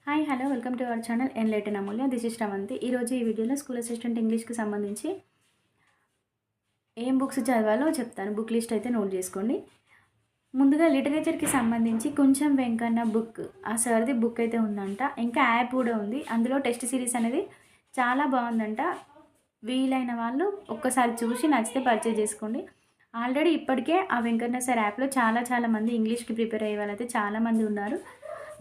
Hi hello welcome to our channel enlighten Amulya. This is Sravanthi. ఈరోజు ఈ వీడియోలో school assistant ఇంగ్లీష్కి సంబంధించి ఏం బుక్స్ చదవాలో చెప్తాను. బుక్ లిస్ట్ అయితే నోట్ చేసుకోండి. ముందుగా లిటరేచర్కి సంబంధించి కొంచెం వెంకన్న బుక్, ఆ సార్ది బుక్ అయితే ఉందంట. ఇంకా యాప్ కూడా ఉంది. అందులో టెస్ట్ సిరీస్ అనేది చాలా బాగుందంట. వీలైన వాళ్ళు ఒక్కసారి చూసి నచ్చితే పర్చేజ్ చేసుకోండి. ఆల్రెడీ ఇప్పటికే ఆ వెంకన్న సార్ యాప్లో చాలా మంది ఇంగ్లీష్కి ప్రిపేర్ అయ్యే వాళ్ళైతే చాలామంది ఉన్నారు,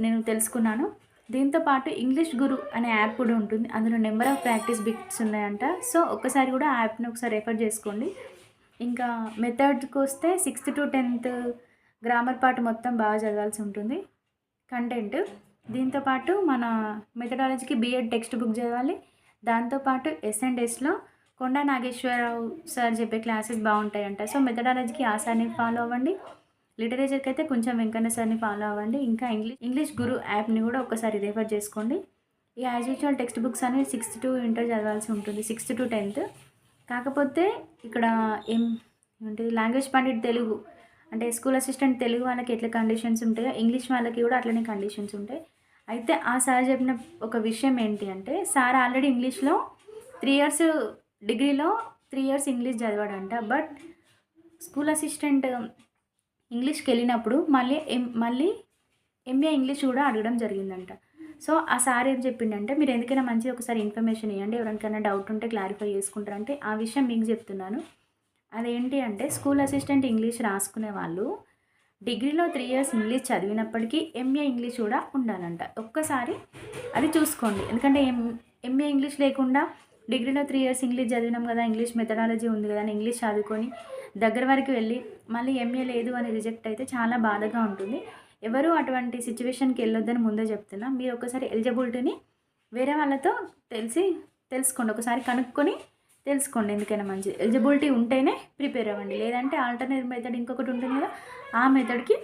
నేను తెలుసుకున్నాను. దీంతో పాటు ఇంగ్లీష్ గురు అనే యాప్ కూడా ఉంటుంది. అందులో నెంబర్ ఆఫ్ ప్రాక్టీస్ బిట్స్ ఉన్నాయంట. సో ఒక్కసారి కూడా ఆ యాప్ని ఒకసారి రెఫర్ చేసుకోండి. ఇంకా మెథడ్కి వస్తే 6th to 10th grammar part మొత్తం బాగా చదవాల్సి ఉంటుంది కంటెంట్. దీంతోపాటు మన మెథడాలజీకి బీఎడ్ టెక్స్ట్ బుక్ చదవాలి. దాంతోపాటు ఎస్ఎండ్ఎస్లో కొండా నాగేశ్వరరావు సార్ చెప్పే క్లాసెస్ బాగుంటాయంట. సో మెథడాలజీకి ఆ సార్ని ఫాలో అవ్వండి. లిటరేచర్కి అయితే కొంచెం వెంకన్న సార్ని ఫాలో అవ్వండి. ఇంకా ఇంగ్లీష్ గురు యాప్ని కూడా ఒకసారి రెఫర్ చేసుకోండి. ఈ యాజ్ యూజువల్ టెక్స్ట్ బుక్స్ అనేవి 6th to ఇంటర్ చదవాల్సి ఉంటుంది, 6th to 10th. కాకపోతే ఇక్కడ ఏమంటుంది, లాంగ్వేజ్ పండిట్ తెలుగు అంటే స్కూల్ అసిస్టెంట్ తెలుగు వాళ్ళకి ఎట్లా కండిషన్స్ ఉంటాయో ఇంగ్లీష్ వాళ్ళకి కూడా అట్లనే కండిషన్స్ ఉంటాయి. అయితే ఆ సార్ చెప్పిన ఒక విషయం ఏంటి అంటే, సార్ ఆల్రెడీ ఇంగ్లీష్లో 3 years డిగ్రీలో 3 years ఇంగ్లీష్ చదివాడంట. బట్ స్కూల్ అసిస్టెంట్ ఇంగ్లీష్కి వెళ్ళినప్పుడు మళ్ళీ ఎంఏ ఇంగ్లీష్ కూడా అడగడం జరిగిందంట. సో ఆ సార్ ఏం చెప్పిండంటే, మీరు ఎందుకైనా మంచి ఒకసారి ఇన్ఫర్మేషన్ ఇవ్వండి, ఎవరికైనా డౌట్ ఉంటే క్లారిఫై చేసుకుంటారంటే ఆ విషయం మీకు చెప్తున్నాను. అదేంటి అంటే, స్కూల్ అసిస్టెంట్ ఇంగ్లీష్ రాసుకునే వాళ్ళు డిగ్రీలో 3 years ఇంగ్లీష్ చదివినప్పటికీ ఎంఏ ఇంగ్లీష్ కూడా ఉండాలంట. ఒక్కసారి అది చూసుకోండి. ఎందుకంటే ఎంఏ ఇంగ్లీష్ లేకుండా డిగ్రీలో 3 years ఇంగ్లీష్ చదివినాం కదా, ఇంగ్లీష్ మెథడాలజీ ఉంది కదా అని ఇంగ్లీష్ చదువుకొని దగ్గర వరకు వెళ్ళి మళ్ళీ ఎంఏ లేదు అని రిజెక్ట్ అయితే చాలా బాధగా ఉంటుంది. ఎవరు అటువంటి సిచ్యువేషన్కి వెళ్ళొద్దని ముందే చెప్తున్నా. మీరు ఒకసారి ఎలిజిబిలిటీని వేరే వాళ్ళతో తెలుసుకోండి, ఒకసారి కనుక్కొని తెలుసుకోండి. ఎందుకైనా మంచిది. ఎలిజిబిలిటీ ఉంటేనే ప్రిపేర్ అవ్వండి, లేదంటే ఆల్టర్నేటివ్ మెథడ్ ఇంకొకటి ఉంటుంది కదా, ఆ మెథడ్కి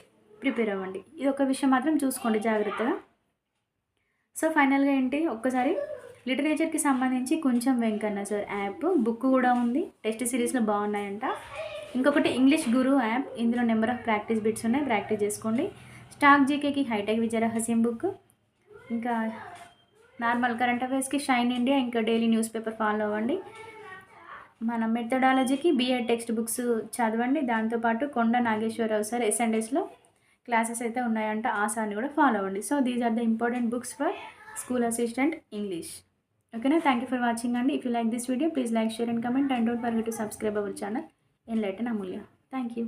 ప్రిపేర్ అవ్వండి. ఇది ఒక విషయం మాత్రం చూసుకోండి జాగ్రత్తగా. సో ఫైనల్గా ఏంటి, ఒక్కసారి లిటరేచర్కి సంబంధించి కొంచెం వెంకన్న సార్ యాప్ బుక్ కూడా ఉంది, టెస్ట్ సిరీస్లో బాగున్నాయంట. ఇంకొకటి ఇంగ్లీష్ గురు యాప్, ఇందులో నెంబర్ ఆఫ్ ప్రాక్టీస్ బిట్స్ ఉన్నాయి, ప్రాక్టీస్ చేసుకోండి. స్టాక్ జీకేకి హైటెక్ విజయ రహస్యం బుక్, ఇంకా నార్మల్ కరెంట్ అఫైర్స్కి షైన్ ఇండియా, ఇంకా డైలీ న్యూస్ పేపర్ ఫాలో అవ్వండి. మన మెథడాలజీకి బీఎడ్ టెక్స్ట్ బుక్స్ చదవండి. దాంతోపాటు కొండ నాగేశ్వరరావు సార్ ఎస్ఎండ్ఎస్లో క్లాసెస్ అయితే ఉన్నాయంట, ఆ సార్ని కూడా ఫాలో అవ్వండి. So these are the important books for school assistant English. ఓకేనా? థ్యాంక్ యూ ఫర్ వాచింగ్ అండి. If you like this video please like, share and comment, and don't forget to subscribe our channel enlighten Amulya. Thank you.